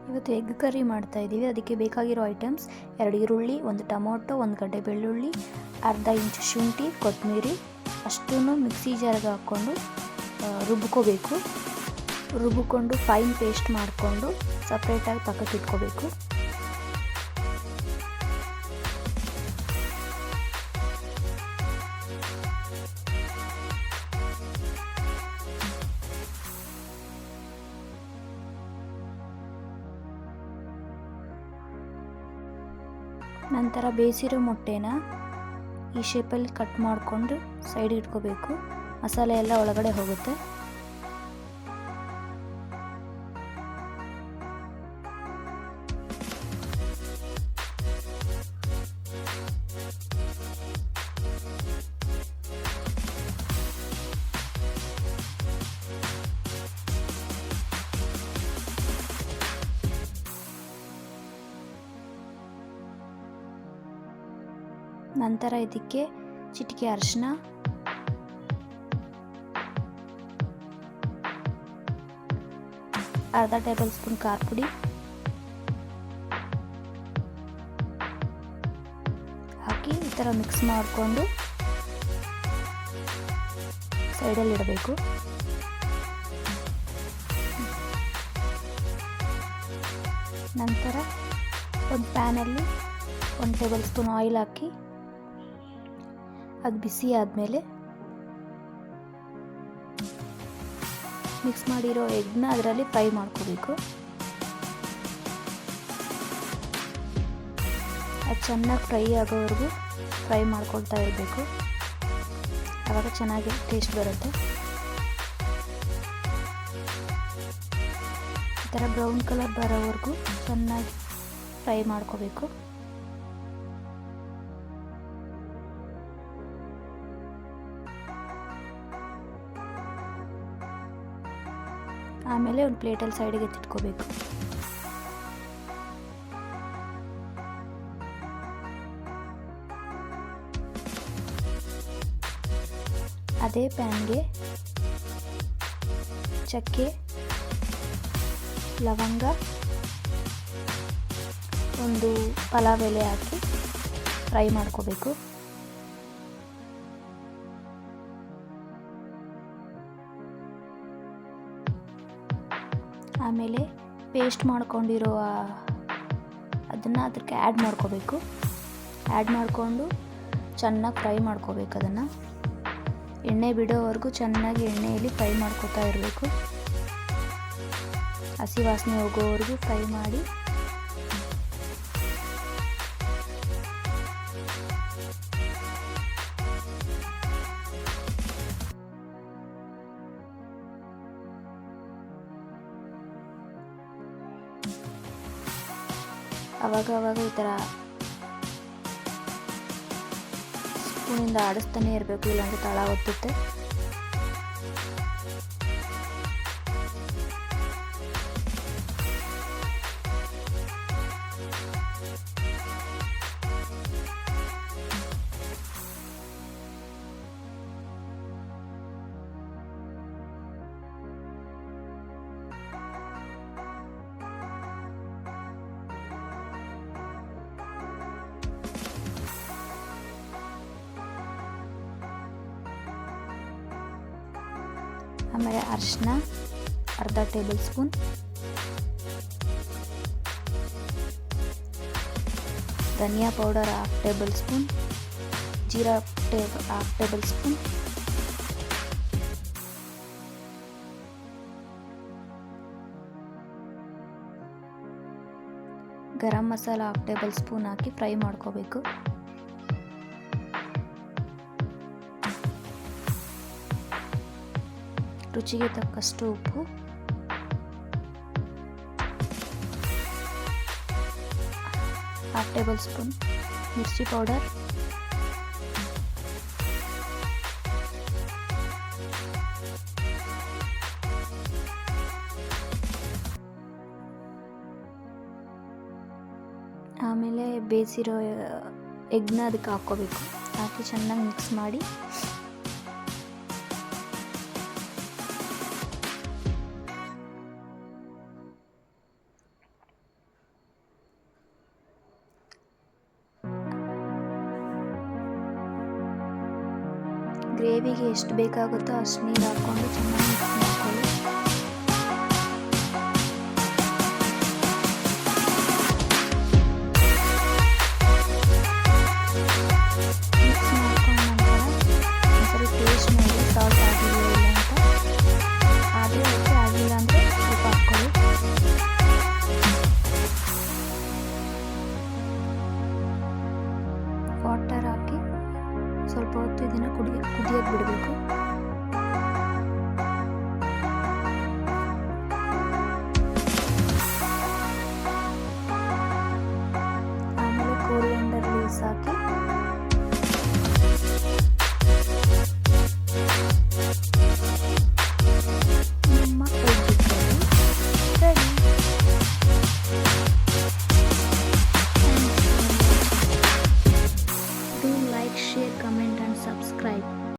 ಇವತ್ತು egg curry ಮಾಡ್ತಾ ಇದ್ದೀವಿ. ಅದಕ್ಕೆ ಬೇಕಾಗಿರೋ ಐಟಮ್ಸ್ 2 ಈರುಳ್ಳಿ, 1 ಟೊಮೊಟೊ, 1 ಗಡ್ಡೆ ಬೆಳ್ಳುಳ್ಳಿ, ಅರ್ಧ ಇಂಚು ಶುಂಠಿ, ಕೊತ್ತಂಬರಿ ಅಷ್ಟನ್ನು ಮಿಕ್ಸಿ ಜಾರ್ಗೆ ಹಾಕ್ಕೊಂಡು ರುಬ್ಕೋಬೇಕು. ರುಬ್ಬಿಕೊಂಡು ಫೈನ್ ಪೇಸ್ಟ್ ಮಾಡಿಕೊಂಡು ಸಪ್ರೇಟಾಗಿ ಪಕ್ಕಕ್ಕೆ ಇಟ್ಕೋಬೇಕು. ನಂತರ ಬೇಯಿಸಿರೋ ಮೊಟ್ಟೆನ ಈ ಶೇಪಲ್ಲಿ ಕಟ್ ಮಾಡಿಕೊಂಡು ಸೈಡ್ ಇಟ್ಕೋಬೇಕು. ಮಸಾಲೆ ಎಲ್ಲ ಒಳಗಡೆ ಹೋಗುತ್ತೆ. ನಂತರ ಇದಕ್ಕೆ ಚಿಟಿಕೆ ಅರಿಶಿನ, ಅರ್ಧ ಟೇಬಲ್ ಸ್ಪೂನ್ ಖಾರ ಪುಡಿ ಹಾಕಿ ಈ ಥರ ಮಿಕ್ಸ್ ಮಾಡಿಕೊಂಡು ಸೈಡಲ್ಲಿ ಇಡಬೇಕು. ನಂತರ ಒಂದು ಪ್ಯಾನಲ್ಲಿ 1 ಟೇಬಲ್ ಸ್ಪೂನ್ ಆಯಿಲ್ ಹಾಕಿ ಅದು ಬಿಸಿ ಆದಮೇಲೆ ಮಿಕ್ಸ್ ಮಾಡಿರೋ ಎಗ್ನ ಅದರಲ್ಲಿ ಫ್ರೈ ಮಾಡ್ಕೋಬೇಕು. ಅದು ಚೆನ್ನಾಗಿ ಫ್ರೈ ಆಗೋವರೆಗೂ ಫ್ರೈ ಮಾಡ್ಕೊಳ್ತಾ ಇರಬೇಕು. ಆವಾಗ ಚೆನ್ನಾಗಿ ಟೇಸ್ಟ್ ಬರುತ್ತೆ. ಈ ಥರ ಬ್ರೌನ್ ಕಲರ್ ಬರೋವರೆಗೂ ಚೆನ್ನಾಗಿ ಫ್ರೈ ಮಾಡ್ಕೋಬೇಕು. ಆಮೇಲೆ ಒಂದು ಪ್ಲೇಟಲ್ಲಿ ಸೈಡಿಗೆ ಎತ್ತಿಟ್ಕೋಬೇಕು. ಅದೇ ಪ್ಯಾನ್ಗೆ ಚಕ್ಕೆ, ಲವಂಗ, ಒಂದು ಪಲಾವ್ ಎಲೆ ಹಾಕಿ ಫ್ರೈ ಮಾಡ್ಕೋಬೇಕು. ಆಮೇಲೆ ಪೇಸ್ಟ್ ಮಾಡ್ಕೊಂಡಿರೋ ಅದನ್ನು ಅದಕ್ಕೆ ಆ್ಯಡ್ ಮಾಡ್ಕೋಬೇಕು. ಆ್ಯಡ್ ಮಾಡಿಕೊಂಡು ಚೆನ್ನಾಗಿ ಫ್ರೈ ಮಾಡ್ಕೋಬೇಕು. ಅದನ್ನು ಎಣ್ಣೆ ಬಿಡೋವರೆಗೂ ಚೆನ್ನಾಗಿ ಎಣ್ಣೆಯಲ್ಲಿ ಫ್ರೈ ಮಾಡ್ಕೋತಾ ಇರಬೇಕು. ಹಸಿ ವಾಸನೆ ಹೋಗೋವರೆಗೂ ಫ್ರೈ ಮಾಡಿ ಆವಾಗ ಈ ಥರ ಸ್ಪೂನಿಂದ ಆಡಿಸ್ತಾನೆ ಇರಬೇಕು, ಇಲ್ಲಾಂದರೆ ತಳ ಒತ್ತುತ್ತೆ. ಆಮೇಲೆ ಅರಿಶಿನ ಅರ್ಧ tablespoon, dhania powder 1/2 tablespoon, jeera 1/2 tablespoon, garam masala 1/2 tablespoon ಹಾಕಿ ಫ್ರೈ ಮಾಡ್ಕೋಬೇಕು. ರುಚಿಗೆ ತಕ್ಕಷ್ಟು ಉಪ್ಪು, half tablespoon mirchi powder, ಆಮೇಲೆ ಬೇಯಿಸಿರೋ ಎಗ್ನ ಅದಕ್ಕೆ ಹಾಕ್ಕೋಬೇಕು. ಹಾಕಿ ಚೆನ್ನಾಗಿ ಮಿಕ್ಸ್ ಮಾಡಿ ಗ್ರೇವಿಗೆ ಎಷ್ಟು ಬೇಕಾಗುತ್ತೋ ಅಷ್ಟು ನೀರು ಹಾಕ್ಕೊಂಡು ಚೆನ್ನಾಗಿ ಮಿಕ್ಸ್ ಮಾಡ್ಕೊಳ್ಳಿ. ಮಿಕ್ಸ್ ಮಾಡ್ಕೊಂಡ ನಂತರ ಒಂದ್ಸರಿ ಟೇಸ್ಟ್ ಮಾಡಿ ಸಾಲ್ಟ್ ಆಗಿದೆಯೋ ಇಲ್ಲ ಅಂತ. ಆದರೆ ಓಕೆ ಆಗಿಲ್ಲ ಅಂದರೆ ಉಪ್ಪು ಹಾಕ್ಕೊಳ್ಳಿ. ವಾಟರ್ ಹಾಕಿ ಸ್ವಲ್ಪ ಹೊತ್ತು ಇದನ್ನು ಕುದಿಯೋಕೆ ಬಿಡಬೇಕು. ಆಮೇಲೆ ಕೊರಿಯಾಂಡರ್ ಲೀವ್ಸ್ ಹಾಕಿ ನಿಮ್ಮ egg curry ready. Do like, share, comment and subscribe.